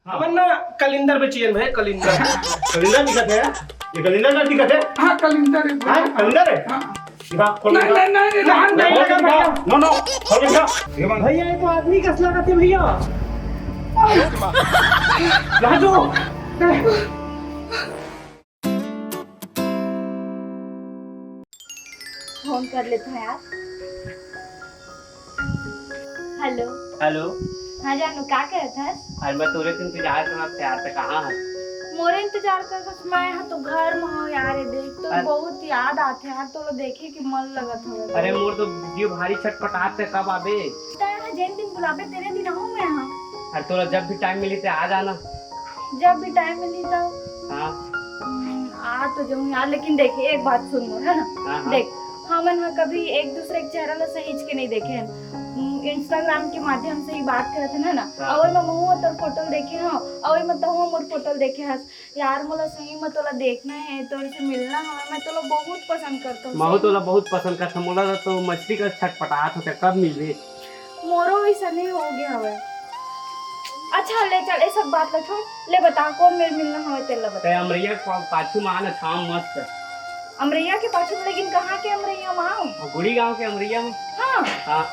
हमन ना कलिंदर बेचियन भाई कलिंदर कलिंदर दिखत है ये कलिंदर का दिखत है हाँ कलिंदर है। हां कलिंदर है हाँ। दिखा खोल नहीं दिखा नहीं नहीं लहान नहीं लगा भैया। नो नो खोल दिखा ये बंद भैया ये तो आदमी कस लगाते भैया राजू फोन कर लेते हैं यार। Hello hello. हाँ जानू क्या कह रहा था? अरे मैं तोरे से इंतजार कर रहा था यार, तो कहाँ है? मोरे इंतजार कर रहा मैं यहाँ तो घर में हूँ यार। ये देख तो बहुत याद आते यार, तो लोग देखे कि मन लगत हो। अरे मोर तो जीव भारी छटपटात है, कब आबे? जिन दिन बुलावे तेरे दिन आऊँ मैं यहाँ। अरे तोरा जब भी टाइम मिली तो आ जाना। जब भी टाइम मिली तो हाँ आ तो जाऊँ यार, लेकिन देखिए एक बात सुन मोर है ना। हाँ। देख हमन हाँ कभी एक दूसरे के चेहरा ला सहीज के नहीं देखे हैं। इंस्टाग्राम के माध्यम से ही बात करते हैं ना। हाँ। और मैं महू तोर फोटो देखे हाँ, और मैं तो मोर फोटो देखे हस यार। मोला सही में तोला देखना है, तोर से मिलना है। मैं तोला बहुत पसंद करता हूँ। महू तोला बहुत पसंद करता, मोला तो मछली का छटपटात होता, कब मिलबे? मोरो ऐसा नहीं हो गया हवे। अच्छा ले चल, ये सब बात ला छोड़, ले बता कौन मेरे मिलना हवे तेला बता। ते अमरैया पाछू में आना छाम मस्त। अमरैया के पाछू में, लेकिन कहाँ के अमरैया माँ? गुड़ी गांव के अमरैया में। हाँ हाँ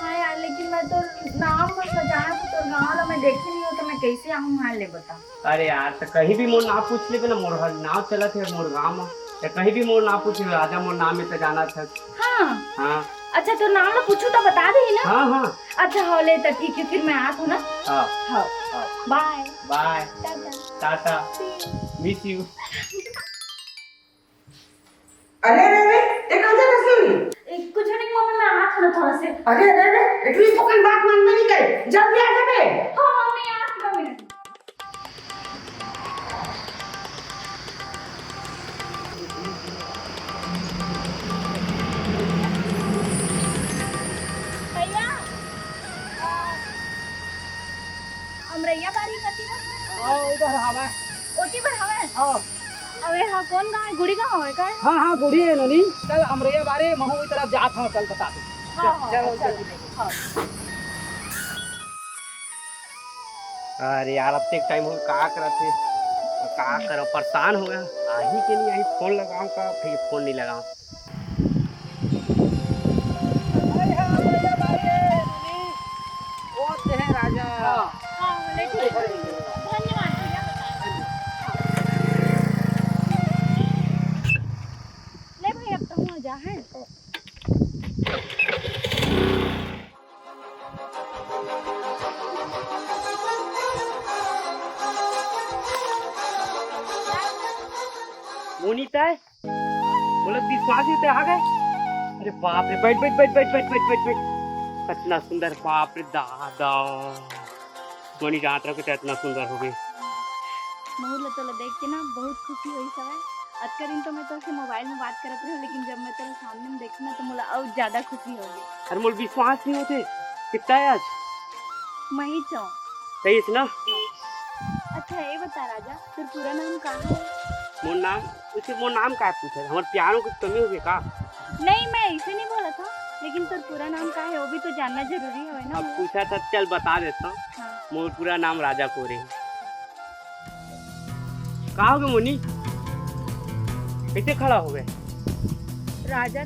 हाँ यार, लेकिन मैं तो नाम बस जाना तो तोर गाँव ला मैं देखी नहीं हो, तो मैं कैसे आऊँ वहाँ? ले बता। अरे यार तो कहीं भी मोर नाम पूछ लेबे ना, मोर नाव चलत है मोर गाँव में। तो कहीं भी मोर नाम पूछ ले, राजा मोर नाम में तो जाना था। हाँ हाँ अच्छा, तो नाम ला पूछू तो बता दे ना। हाँ हाँ अच्छा हो ले तो ठीक है, फिर मैं आत हूँ ना। हाँ हाँ bye bye tata. Tata miss you. अरे अरे अरे एक आजा कैसे हुई? कुछ नहीं मम्मी, मैं आत हूँ ना थोड़ा से। अरे अरे अरे इतनी स्पोकन बात मन में नहीं करे, जल्दी आ जा बे। हाँ मम्मी आत हूँ मिनट। भैया अमरैया बारी करती ना। आओ इधर आवा। ओटी पर हवे। आओ। अबे हाँ कौन गाँव है? गुड़ी गाँव है का? हाँ हाँ बूढ़ी है ननी। चल अमरैया बारे महू की तरफ जात हूँ, चल बता दे। हाँ हाँ चलो चल। जल्दी। हाँ अरे यार अब तक टाइम हो का करते, का करो, परेशान हो गया। आही के लिए आही फोन लगाऊं का, फिर फोन नहीं लगाऊं। अरे हाँ अमरैया बारे ननी। वो ते हैं राजा। हाँ ले ठीक है। धन्यवाद भैया बताने। ले भाई अब तो मजा है। मोनीता है बोला विश्वास ही आ गए। अरे बाप रे, बैठ बैठ बैठ बैठ बैठ बैठ बैठ बैठ। कितना सुंदर, बाप रे दादा। मोनी रात रखे तो इतना सुंदर हो गई। महू तो देख के ना बहुत खुशी हुई सवाल। आज का दिन तो मैं तो मोबाइल में बात करत रही, लेकिन जब मैं तेरे सामने में देखी ना तो मुझे और ज्यादा खुशी हो गई। अरे मोल विश्वास नहीं होते, कितना है आज? मही चौ। सही है ना? अच्छा ये बता राजा, तेरा पूरा नाम का है? मोर नाम, उसे मोर नाम का पूछे? हमारे प्यारों की कमी हो गई का? नहीं मैं ऐसे नहीं बोला था, लेकिन तेरा पूरा नाम का है वो भी तो जानना जरूरी है ना। अब पूछा था, चल बता देता हूँ। हाँ। मोर पूरा नाम राजा कोरे है। कहाँ हो गए मोनी, कैसे खड़ा हो गए? राजा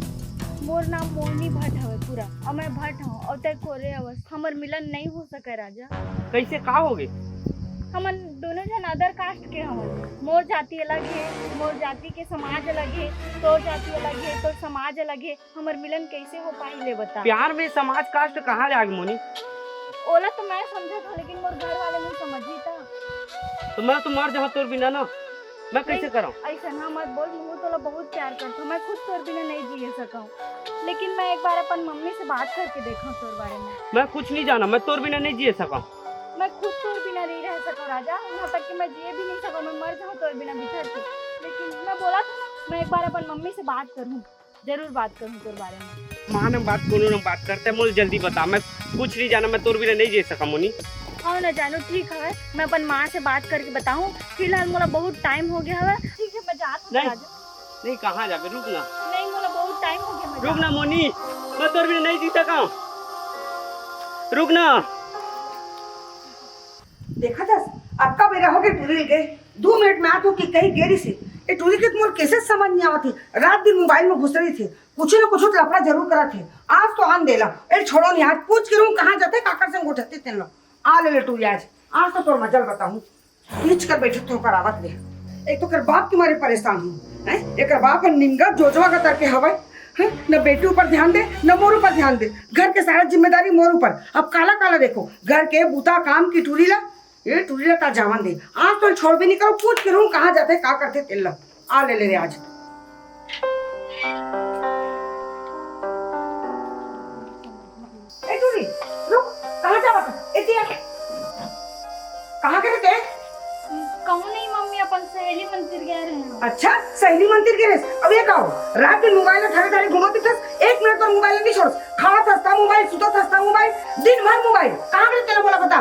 मोर नाम मोहिनी भट्ट हवे पूरा, और मैं भट्ट हूँ और ते कोरे अवस। हमर मिलन नहीं हो सके राजा। कैसे कहाँ हो गए? हमन दोनों जन अदर कास्ट के हमन। मोर जाति अलग है, मोर जाति के समाज अलग है, तोर जाति अलग है, तोर समाज अलग है। हमर मिलन कैसे हो पाई ले बता। प्यार में समाज कास्ट कहाँ ले आ गई मोनी? ओला तो मैं समझा था, लेकिन मोर घर वाले नहीं समझी था। तो मैं तो मर जाऊँ तोर बिना ना, मैं कैसे कराऊँ? ऐसा ना मत बोल, मुझे तोला बहुत प्यार करता हूँ। मैं खुद तोर बिना नहीं जी सकूँ, लेकिन मैं एक बार अपन मम्मी से बात करके देखा तोर बारे में। मैं कुछ नहीं जाना, मैं तोर बिना नहीं जी सका। मैं खुद तोर बिना नहीं रह सकूँ राजा, यहाँ तक कि मैं जिए भी नहीं सकूँ। मैं मर जाऊँ तोर बिना बिछड़ के। लेकिन मैं बोला था ना, मैं एक बार अपन मम्मी से बात करूँ, जरूर बात करूँ तोर बारे में। माँ ने बात कोनो ने बात करते, मुझे जल्दी बता, मैं कुछ नहीं जाना, मैं तोर बिना नहीं जी सका मोनी। हाँ ना जानू, ठीक है मैं अपन माँ से बात करके बताऊँ। फिलहाल मोला बहुत टाइम हो गया है। ठीक है मैं जाता हूँ नहीं राजा। नहीं, कहाँ जाके, रुक ना, नहीं मोला बहुत टाइम हो गया, मैं रुक ना मोनी, मैं तोर बिना नहीं जी सका, रुक ना। देखा था अब का बेरा हो गए टूरी के 2 मिनट में आतो कि कहीं गेरी से ये टूरी के मोर कैसे समझ नहीं आवत थी। रात दिन मोबाइल में घुस रही थी, कुछ न कुछ तो लफड़ा जरूर करा थे। आज तो आन देला ए छोड़ो नहीं, आज पूछ के रहूं कहां जाते काकर से उठते तेन लो आ ले टूरी। आज तो तोर मजल बताऊं खींच कर बैठे तो करावत ले। एक तो कर बाप के मारे परेशान हूं हैं, एक बाप निमगा जोजवा का तरके हवाई है, न बेटी ऊपर ध्यान दे न मोर ऊपर ध्यान दे। घर के सारा जिम्मेदारी मोर ऊपर। अब काला काला देखो घर के बूता काम की टूरी ला, ये टूरी ला ता जावन दे। आज तो छोड़ भी नहीं करो, पूछ के रहूं कहां जाते का करते तेल ला आ ले रे आज। ए टूरी रुक, कहां जावत इतिया कहां गए थे? कहूँ नहीं मम्मी, अपन सहेली मंदिर गए रहे हैं। अच्छा सहेली मंदिर के रेस। अब ये कहो रात दिन मोबाइल में थारे घुमाती थस, 1 मिनट पर मोबाइल नहीं छोड़। खावा थसता मोबाइल, सुता थसता मोबाइल, दिन भर मोबाइल। कहां गए तेरे बोला बता।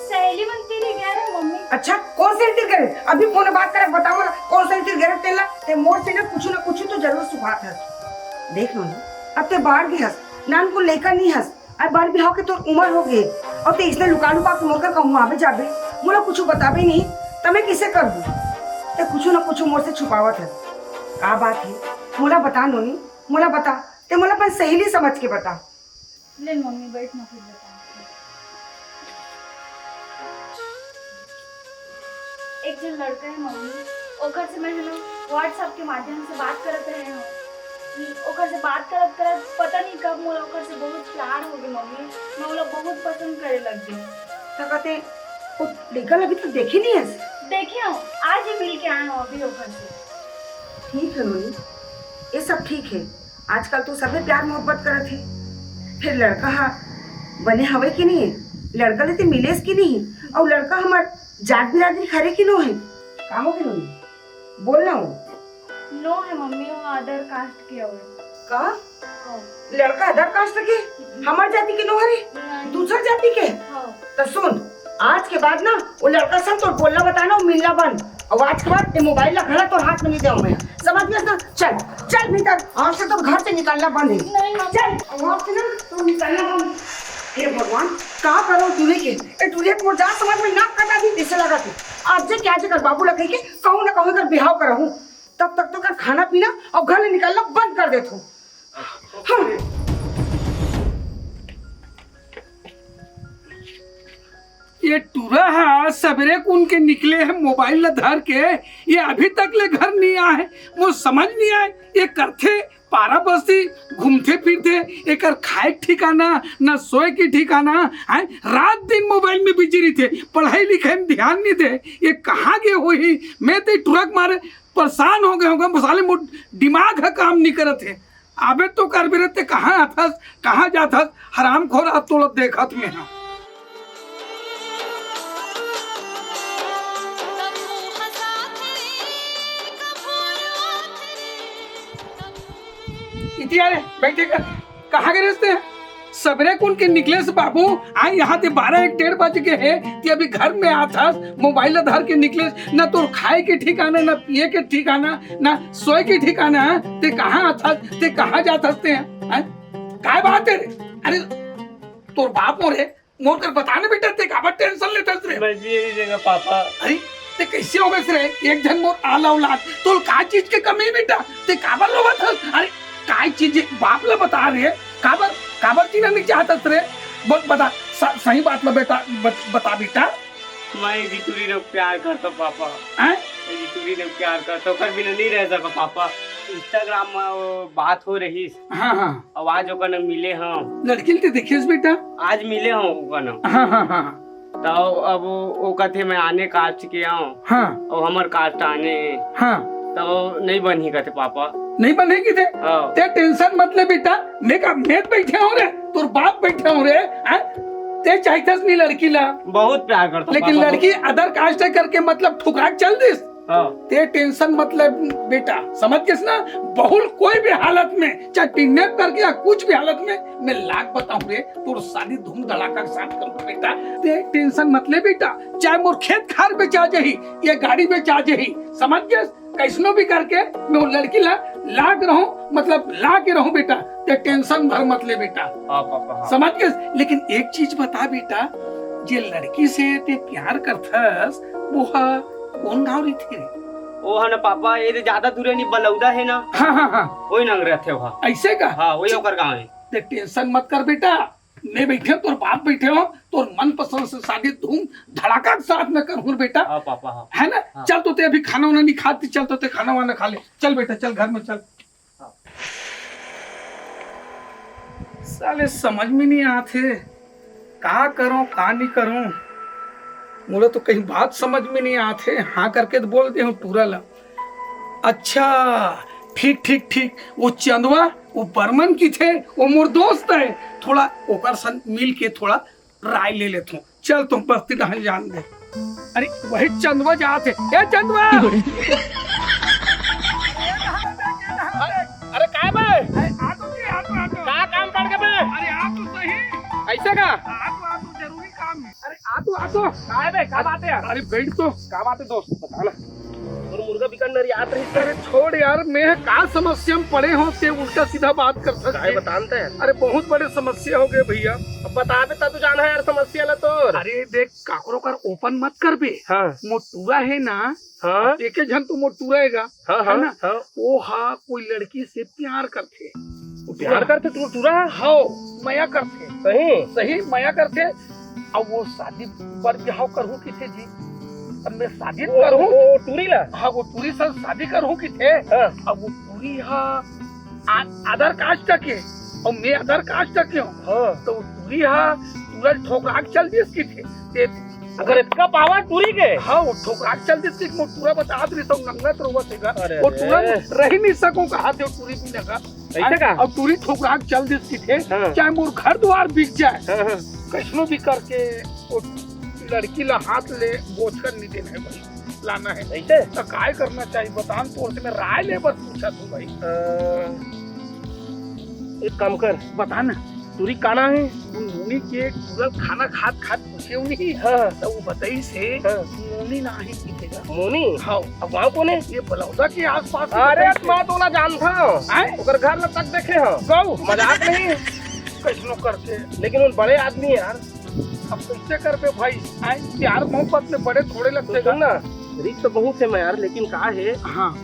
सहेली मंदिर ही गए रहे मम्मी। अच्छा कौन से मंदिर गए? अभी फोन में बात करे बताओ ना कौन से मंदिर गए तेला। ते मोर से ना कुछ तो जरूर सुखा था। देख लो अब ते बाहर भी हंस नान को लेकर नहीं हंस। अब बाहर भी हो के तो उम्र हो गई और ते इसने लुका लुका के मोर कहूँ आवे जाबे मोला कुछ बताबे नहीं तो मैं किसे कर दूं? ते कुछ ना कुछ मोर से छुपावत है। का बात है मोला बता नोनी, मोला बता। ते मोला अपन सहेली समझ के बता। ले मम्मी बैठ ना, फिर बता। एक जो लड़का है मम्मी, ओकर से मैं व्हाट्सएप के माध्यम से बात करते रहे हो। ओकर से बात करत पता नहीं कब मोला ओकर से बहुत प्यार हो गई मम्मी। मैं ओला बहुत पसंद करे लग गई। तो कहते वो लेकर अभी तक देखी नहीं है? देखे हो, आज ही मिल के आए हो अभी ओकर से। ठीक है नोनी, ये सब ठीक है। आजकल तो सभी प्यार मोहब्बत करत है। फिर लड़का हा बने हवे कि नहीं है? लड़का लेते मिलेस कि नहीं? और लड़का हमार जात बिरादरी खरे कि नो है? का हो कि नोनी बोलना हो? नो है मम्मी, वो अदर कास्ट के हुए। का लड़का अदर कास्ट के हमार जाति के नो हरे? दूसरा जाति के? तो सुन आज के बाद ना वो लड़का सब तो बोलना बताना और मिलना बंद। और आज के बाद ये मोबाइल ला घड़ा तो हाथ में नहीं दूं मैं, समझ गया ना? चल चल भीतर, आज से तो घर से निकलना बंद है। चल वहां से ना तो निकलना बंद। हे भगवान का करो दूल्हे के ए दूल्हे को जा समझ में ना कटा दी ऐसे लगा के। आज से क्या कर बाबू लगे के कहूं ना कहूं कर बिहाव करहूं, तब तक तो कर खाना पीना और घर से निकलना बंद कर देता हूं। ये टूरा है सवेरे कुन के निकले हैं मोबाइल धर के, ये अभी तक ले घर नहीं आए। वो समझ नहीं आए ये करते पारा बस्ती घूमते फिरते, एक खाए ठिकाना न सोए की ठिकाना है। रात दिन मोबाइल में बिजी रही थे, पढ़ाई लिखाई में ध्यान नहीं थे। ये कहाँ गए हो ही? मैं तो ट्रक मारे परेशान हो गए होगा, मसाले मोट दिमाग है काम नहीं करते। आबे तो कर भी रहते कहाँ आथस कहाँ जाथस, हराम खोर तोड़त देखत में है। इतियारे बैठे कर कहाँ गए रस्ते हैं? सवेरे कुन के निकले से बाबू आई यहाँ ते 12-1 बज के है ते अभी घर में आता मोबाइल धर के निकले। ना तो खाए के ठिकाना, ना पिए के ठिकाना, ना सोए के ठिकाना। ते कहाँ आता ते कहाँ जाते हैं? काय बात है? अरे तोर बाप मोरे मोर कर बताने बेटा ते का टेंशन लेते रे? मैं ये जगह पापा। अरे ते कैसे हो गए रे? एक जन मोर आला औलाद तो का चीज के कमी बेटा ते काबर लो बता। अरे काय चीज बाप ला बता रहे काबर चीना नहीं चाहता रे? बोल बता सही बात में बेटा बता बेटा। मैं रितुरी ने प्यार करता पापा। हैं? रितुरी ने प्यार करता कर बिना नहीं रह सका पापा। इंस्टाग्राम में वो बात हो रही। हाँ हाँ आवाज ओकर मिले हम लड़की ते देखिस बेटा आज मिले हम ओकर। हाँ हाँ हाँ तो अब वो कहते मैं आने कास्ट के आऊँ। हाँ और हमार कास्ट आने। हाँ तो नहीं बनी कहते पापा। नहीं बनेगी थे ते टेंशन मत ले बेटा। मैं बैठे हो रे, तोर बाप बैठे हो रे। ते चाहते नहीं लड़की ला बहुत प्यार करता लेकिन पापा। लड़की अदर कास्ट करके मतलब ठुकरा चल दिस। ते टेंशन मतलब बेटा समझ के ना, बहुल कोई भी हालत में चाहे किडनैप करके या कुछ भी हालत में मैं लाख बताऊं रे तोर शादी धूम धड़ाका के साथ करूं बेटा। ते टेंशन मत ले बेटा, चाहे मोर खेत खार बेचा जाही या गाड़ी बेचा जाही, समझ गए? कैसनो भी करके मैं वो लड़की ला के रहूं, मतलब ला के रहूं बेटा। ते टेंशन भर मत ले बेटा, पापा। समझ गए? लेकिन एक चीज बता बेटा, जे लड़की से ते प्यार करथस वो हा कौन गाँव रही थे? ओ है ना पापा, ये ज्यादा दूर नहीं, बलौदा है ना, हाँ वही नंग रहे थे वहाँ। ऐसे का? हाँ वही होकर गाँव है। ते टेंशन मत कर बेटा, मैं बैठे तोर बाप बैठे हो, तोर मन पसंद से शादी धूम धड़ाका के साथ में करूँ बेटा। हाँ पापा हाँ। है ना? हाँ। चल तो ते अभी खाना वाना नहीं खाती, चल तो ते खाना वाना खा ले। चल बेटा चल घर में चल। साले समझ में नहीं आते का करूं का नहीं करूं। बोले तो कहीं बात समझ में नहीं आते, हाँ करके तो बोलते हूँ तुरल। अच्छा ठीक ठीक ठीक, वो चंदवा वो बर्मन की थे, वो मोर दोस्त है, थोड़ा ओकर संग मिल के थोड़ा राय ले लेता हूँ। चल तुम बस्ती नहीं जान दे। अरे वही चंदवा जाते। ए चंदवा अरे काय बे आ तो का काम कर के बे? अरे आ तो सही, ऐसे का? आ तो जरूरी काम है। अरे आ तो काय बे का बात है? अरे बैठ तो। का बात है दोस्त, बता ना। और मुर्गा बिकन याद रही अरे छोड़ यार, मैं का समस्या में पड़े हो ते उल्टा सीधा बात कर सकते। काय बतानते हैं? अरे बहुत बड़े समस्या हो गए भैया। अब बता बे तू जाना है यार समस्या ला तोर। अरे देख काकरो कर ओपन मत कर बे। हाँ मोटूरा है ना, हाँ एक जन तो मोटूरा हैगा, हाँ है ना? हाँ। वो हाँ कोई लड़की से प्यार करते। प्यार करते तू टूरा? हाँ मया करते, सही सही मया करते। अब वो शादी पर ब्याह करूँ किथे जी? अब मैं शादी करूँ ओ टूरी ला? हाँ वो टूरी साथ शादी करूँ किथे? हाँ अब वो टूरी हाँ अदर कास्ट तक है और मैं अदर कास्ट तक हूँ। हाँ। तो टूरी हाँ पूरा ठोकराक चल दी इसकी थे। अगर इतना पावर टूरी के? हाँ वो ठोकराक चल दी इसकी, मैं पूरा बता रही तो नंगा तो हुआ थेगा। अरे वो तुरंत रह ही नहीं सकूं, कहा थे टूरी भी लगा। ऐसे का? अब टूरी ठोकराक चल दी इसकी थे, हाँ। चाहे मोर घर द्वार बिक जाए, हाँ हाँ। कैसनो भी करके वो लड़की ला हाथ ले बोझ कर नहीं देना है भाई, लाना है। ऐसे तो काय करना चाहिए बतान, तो मैं राय ले बस पूछा तू भाई। एक काम कर, बता ना टूरी काना है? मुनी के पूरा खाना खात खात पूछे नहीं। हाँ तो वो बताई से हाँ। मुनी ना ही कितेगा। मोनी? हाँ अब वहाँ कौन है? ये बलौदा के आसपास। अरे मैं तो ना जानता हूँ, आए ओकर घर में तक देखे हो। गौ मजाक नहीं, कैसनो करके। लेकिन उन बड़े आदमी है यार। अब कैसे कर पे भाई? आए प्यार मोहब्बत में बड़े थोड़े लगते सुन ना, रिस्क तो बहुत है मैं यार, लेकिन कहा है हाँ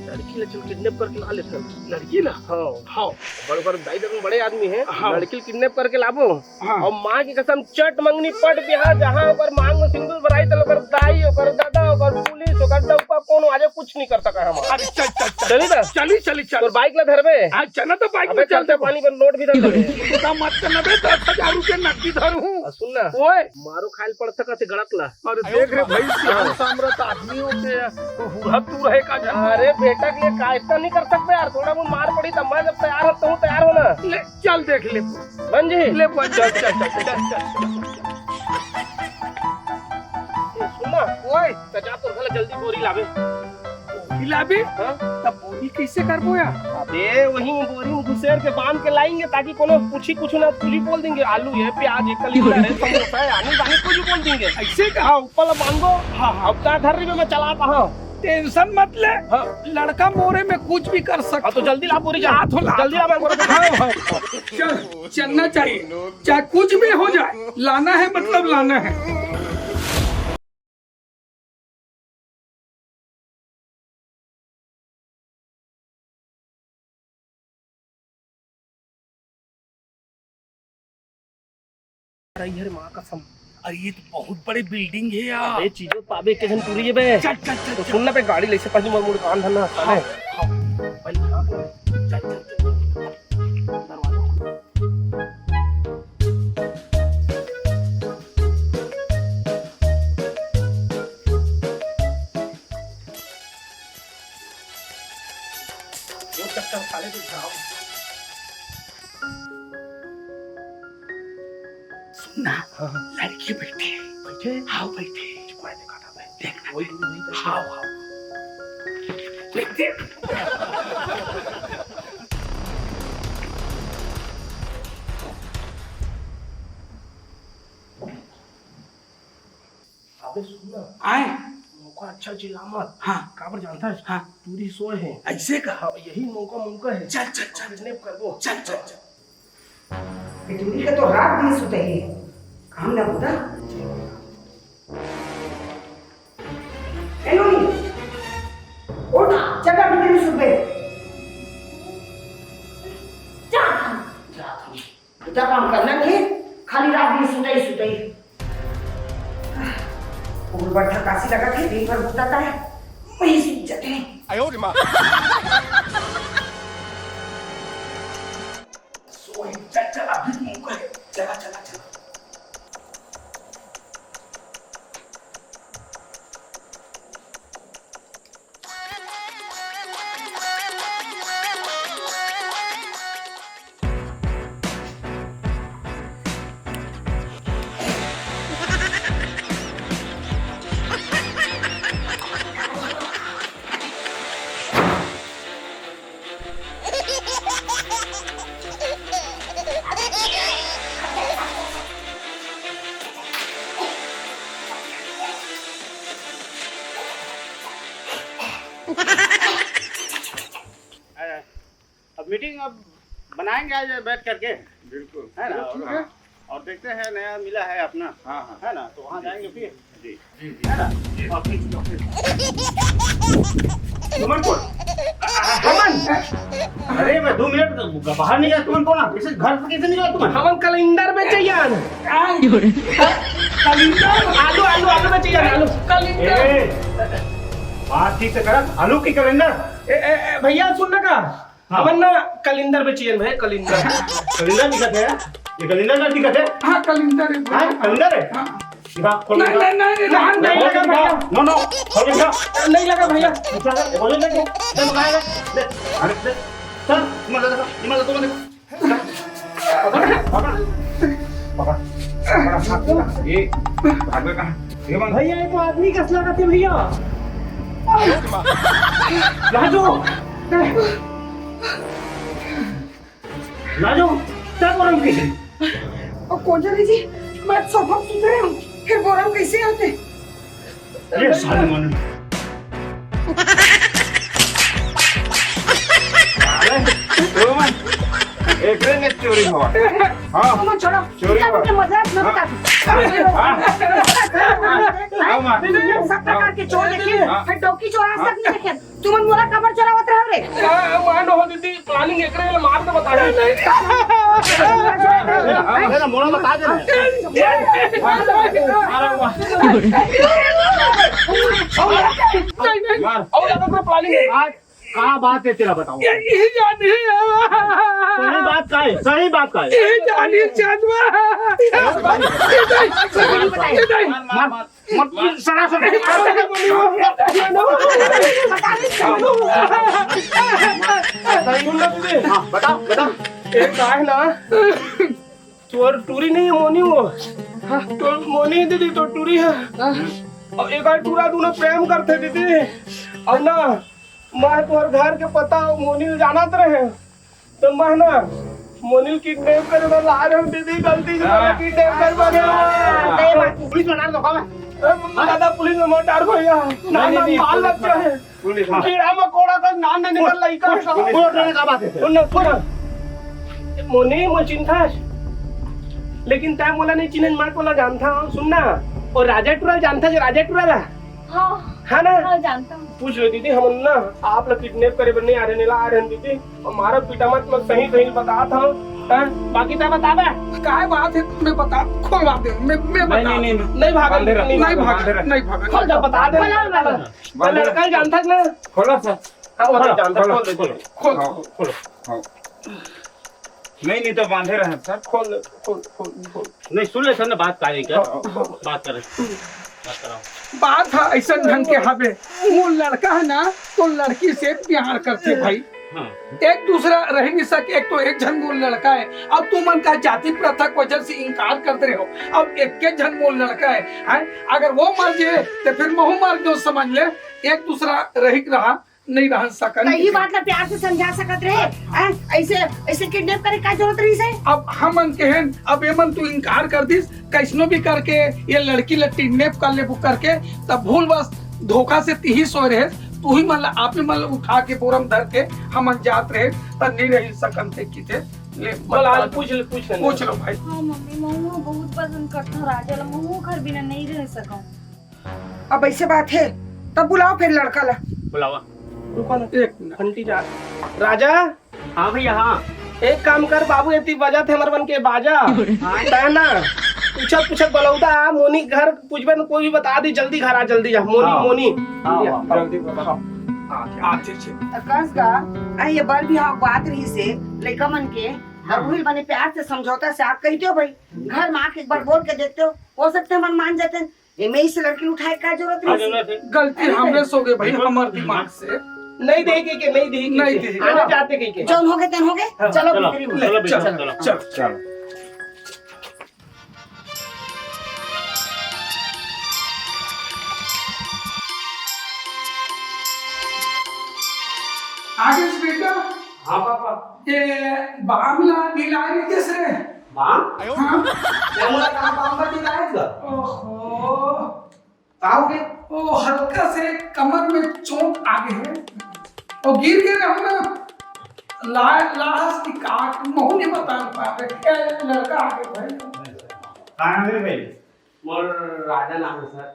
लड़की ले चल किडनैप करके ला लेते। लड़की ला। हाँ हाँ बड़े बड़े दाई दादा बड़े आदमी है, हाँ। लड़की किडनैप करके लाबो हाँ। और माँ की कसम चट मंगनी पट बिहार जहाँ ओकर मांग में सिंदूर भराई तो ओकर दाई ओकर दादा ओकर पुलिस ओकर डब्बा कोनो आजे कुछ नहीं कर सका हम। अरे चल चल चल चली ना? चली चली चल। तोर बाइक ला धरबे? आज चलना तो बाइक अबे में चलते चलते पानी पर नोट भी धर देबे। तो मत करना बे, 10,000 रुपये नकदी धरूं। सुन ना, ओए मारो खाइल पड़ सका थे गड़त ला। अरे देख रे भाई, सियान सामरत आदमियों के हुरहत तू रहे का जान। अरे बेटा के लिए कायदा नहीं कर सकते यार, थोड़ा बहुत मार पड़ी तब मैं जब तैयार होता हूँ तैयार होना। ले चल देख ले बन जी ले बन, चल चल चल चल चल। सुनना ओए सजा तो घर जल्दी बोरी लावे। हिला भी हाँ? तब बोली कैसे कर बोया? अबे वही बोरी में घुसेर के बांध के लाएंगे ताकि कोनो पूछी कुछ ना कुछ बोल देंगे, आलू है प्याज है कलिंदर है समोसा है आनी बानी कुछ बोल देंगे। ऐसे का? हाँ ऊपर बांधो। हाँ हाँ अब क्या धर रही मैं चला रहा हूँ। टेंशन मत ले, हाँ लड़का मोरे में कुछ भी कर सकता। तो जल्दी ला बोरी, जा तो ला। जल्दी ला हाँ हाँ चल चलना चाहिए, चाहे कुछ भी हो जाए, लाना है मतलब लाना है। अरे माँ कसम, अरे ये तो बहुत बड़ी बिल्डिंग है यार। ये चीजों पाबे के जन पूरी है बे। चल चल चल तो सुनना पे गाड़ी ले से पाजी मोर मोर कान धरना साले। चल चल चल। वो चक्कर साले को जाओ। सुनना लड़की बैठे बैठे? हाँ बैठे, मैं देखा था बे। देखना वही हाँ हाँ देखते। अबे सुनना, आए मौका अच्छा चिल्ला मत। हाँ काबर जानता है? हाँ पूरी सोए है। ऐसे का? हाँ यही मौका है। चल चल चल किडनैप कर दो। चल चल चल। टूरी का तो रात दिन सुते ही काम ना होता। फूल बैठा काशी लगा के दिन भर बताता है, वही से इज्जत है। चल अभी मुंह कर, चला चला चला। अब मीटिंग अब बनाएंगे आज बैठ करके, बिल्कुल है ना। और देखते हैं नया मिला है अपना, हाँ हाँ है ना, तो वहाँ जाएंगे फिर जी है ना। ऑफिस तुमन कौन? अरे मैं 2 मिनट बाहर नहीं गया। तुमन कौन? कैसे घर से कैसे निकला तुमन? हमन कैलेंडर बेचैया आलू आलू आलू बेचैया आलू बात ठीक से कर। आलू की कैलेंडर भैया सुनना का हमन ना कैलेंडर बेचैया भाई कैलेंडर कैलेंडर दिखत है। ये कैलेंडर का दिखत है। हाँ कैलेंडर है। हाँ कैलेंडर है। हाँ। दिखा खोल नहीं नहीं नहीं नहीं नहीं लगा भैया, नो नो खोल के दिखा। नहीं लगा भैया। ये बोले ले ले मंगाया ले। अरे ले चल इमल देखो इमल तो देखो पकड़ ये भागवे कहां? ये बंद भैया ये तो आदमी कस लगा थे भैया। लाजो लाजो क्या बोलम किसी? और कोजरी जी, मैं सोफा सुन रही हूँ, फिर बोरम कैसे होते? ये साले मन एक ने चोरी हुआ। हाँ तुम छोड़ो, चोरी क्या हुआ। तुमने मजाक न बता सब प्रकार के चोर देखे, फिर डोकी चोर आज तक नहीं देखे। तुम मोला कबर चलावत रहो रे। मान हो दीदी प्लानिंग एकरे ले मार के बता रहे अरे ना मोना बता दे मार और ज्यादा प्लानिंग है। आज कहाँ बात है तेरा बताओ। यही जानी सही बात का है। सही बात का है। यही जानी चांदवा मत सरासर हाँ बताओ बताओ। एक का है ना चोर टूरी नहीं है मोनी वो। तो मोनी दीदी तो टूरी है और एक आध टूरा दोनों प्रेम करते दीदी। और ना मैं तुम्हारे घर के पता मोनिल जानत रहे तो मैं ना मोनिल किडनैप करे वाला आ रहा हूँ दीदी। गलती से मैंने किडनैप कर दिया। पुलिस में नाम दो दादा पुलिस में मत डार भैया। ना ना बाल बच्चा है पुलिस कीड़ा मकोड़ा का नाम नहीं निकल लइका का बात है। उन सुन मोनी मैं चिंता लेकिन तय मोला नहीं चिन्ह मैं कोला जानता हूँ। सुनना और राजा टूरा जानता है राजा टूरा ला हाँ है ना। हाँ जानता हूँ। पूछ लो दीदी हम ना आप लोग किडनैप करे नहीं आ रहे नीला आ रहे हैं दीदी। हमारा पीटा मत मैं सही सही बता था। बाकी तो बता दे क्या बात है मैं बता खोलवा दे मैं बता नहीं भागा नहीं भागा खोल जा बता दे लड़का जानता है ना। खोलो सर। हाँ वो जानता है। खोल दे खोल खोलो। नहीं नहीं तो बांधे रहे सर। खोल खोल खोल खोल। नहीं सुन ले सर ने बात करी क्या बात करें बात कराओ। बात है ऐसा ढंग के हवे वो लड़का है ना तो लड़की से प्यार करते भाई। हाँ एक दूसरा रह नहीं सके। एक तो एक जन वो लड़का है अब तुम मन का जाति प्रथा की वजह से इनकार करते रहे हो। अब एक के जन वो लड़का है अगर वो मर जाए तो फिर महू मर जो समझ ले। एक दूसरा रहा नहीं रह सका। यही बात ला प्यार से समझा सकत रहे। ऐसे ऐसे किडनैप करे का जरूरत रही से। अब हम कहन अब ये मन तू इनकार कर दिस कैसनो भी करके ये लड़की ले किडनैप कर ले बुक करके तब भूल बस धोखा से ती ही सोए रहे तू ही मतलब आप ही मतलब उठा के बोरम धर के हम जात रहे तब नहीं रह सकन थे कि थे ले मलाल पूछ लो भाई। हाँ मम्मी महू बहुत पसंद करता हूँ राजा ला। महू घर बिना नहीं रह सकूं। अब ऐसे बात है तब बुलाओ फिर लड़का ला। बुलावा एक मिनट घंटी जा राजा। हाँ भैया हाँ एक काम कर बाबू इतनी वजह थे हमारे बन के बाजा है ना पूछत पूछत बलौदा मोनी घर पूछबे न कोई भी बता दी जल्दी घर आ जल्दी जा मोनी हाँ। मोनी हाँ, या, हाँ। जल्दी बता आते छे कस का आ ये बार भी हाँ बात रही से लड़का मन के और वही बने प्यार से समझौता से आप कहते हो भाई घर में आके एक बार बोल के देखते हो सकते है मन मान जाते हैं ये में इस लड़की उठाए का जरूरत नहीं गलती हमरे सो गए भाई हमार दिमाग से नहीं देगी के नहीं देगी नहीं के। देगी। आने जाते कहीं के जौन हो गए तेन हो गए चलो भीतरी में। चलो बेटा, चल चलो। चल चलो आगे से बेटा हाँ पापा ये बामला नीलाई कैसे माँ हाँ क्या मुझे कहाँ काम कर दिया है ओहो आओगे ओ हल्का से कमर में चोट आ गए है और गिर गए हम ना लाश की काट मुंह नहीं बता पा रहे लड़का आ गया भाई कहाँ है भाई मोर राजा नाम है सर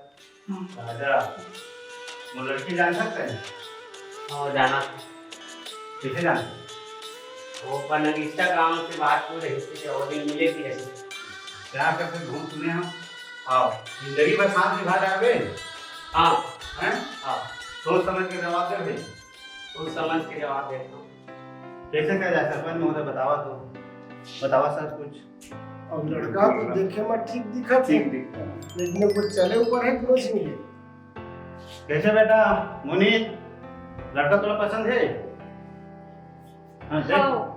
राजा वो लड़की जान सकते हैं और जाना किसे जान वो अपन इंस्टाग्राम से बात हो रही थी और दिन मिले थी ऐसे क्या करते घूम सुने हम हाँ जिंदगी भर साथ निभा जाओगे हाँ हैं हाँ सोच समझ के जवाब दे भाई उस समझ के जवाब देता हूँ कैसे क्या जाए सरपंच महोदय बतावा तो बतावा सब कुछ और लड़का तो देखे में ठीक दिखत है दिखता है लेकिन कुछ चले ऊपर है कुछ नहीं है कैसे बेटा मुनी लड़का तुम्हें पसंद है हाँ देख हाँ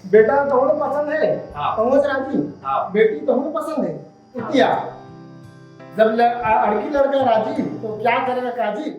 बेटा तो हमें पसंद है हाँ। पहुंच राजी हाँ बेटी तो हमें पसंद है क्या जब लड़की लड़का राजी तो क्या करेगा काजी